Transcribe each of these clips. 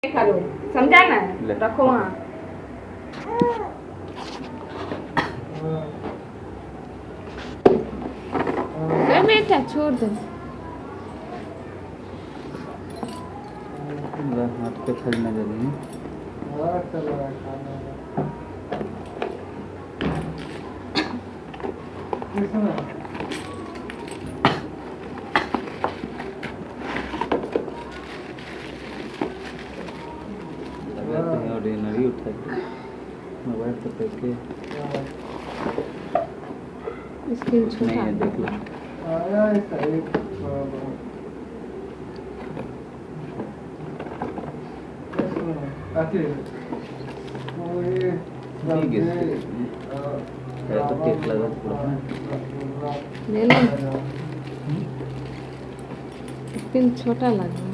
करो, समझा ना? रखो वहाँ। बेटा छोड़ दो। हाथ पे खेलने दे रही है। ऑर्डिनरी उठा के मोबाइल पकड़ के स्क्रीन नहीं है, देख लो। तो टेक लगा ले लो। स्क्रीन छोटा लगा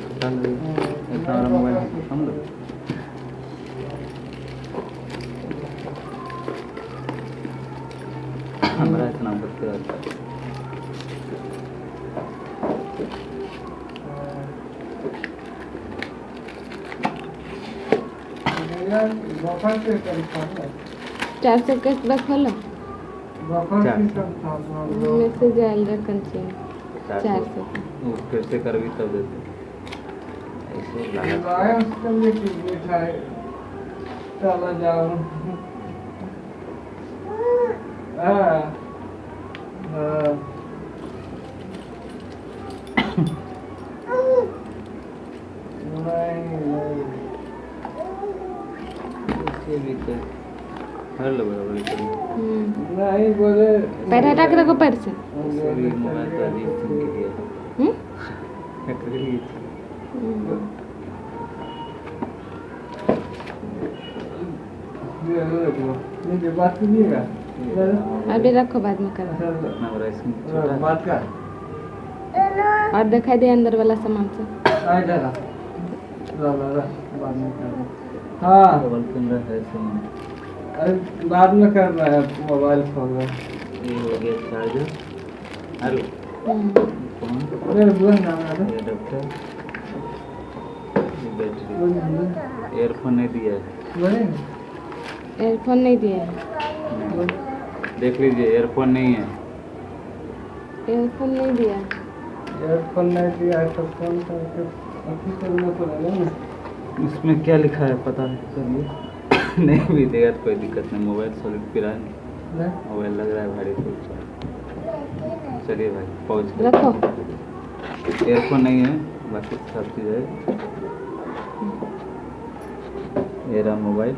छोटा लगेगा। इतना बड़ा मोबाइल हम लोग हमारा इतना बच्चे रहता है। चार सौ कैसे रखो लो। मैसेज आयल रखन चाहिए 400। वो फिर से कर भी तब देते ऐसे चला जाओ। हर लोग नहीं बोले पैर हटा के रखो पैर से। मोबाइल तो अजीब सिम के लिए बात कीजिएगा। अभी रखो, बाद में करो। इतना बड़ा स्क्रीन बात का और दिखाई दे अंदर वाला सामान से। बाद में कर। हाँ डबल कैमरा है सही। अरे बाद में कर रहा है, मोबाइल खो गया। ये हो गया चार्जर। हेलो फोन अरे बुआ नाम है एडाप्टर, बैटरी, एयरफोन नहीं दिया है। एयरफोन नहीं दिया है। देख लीजिए एयरफोन नहीं है। एयरफोन नहीं दिया। एयरफोन नहीं दिया है तो फोन करके अभी करना पड़ेगा ना। इसमें क्या लिखा है पता नहीं, करिए। नहीं भी देगा तो कोई दिक्कत नहीं, मोबाइल सॉलिड पिरा नहीं, मोबाइल लग रहा है भारी तो। चलिए भाई पहुँच रखो। एयरफोन नहीं है, बाकी सब चीज़ है। ये रहा मोबाइल।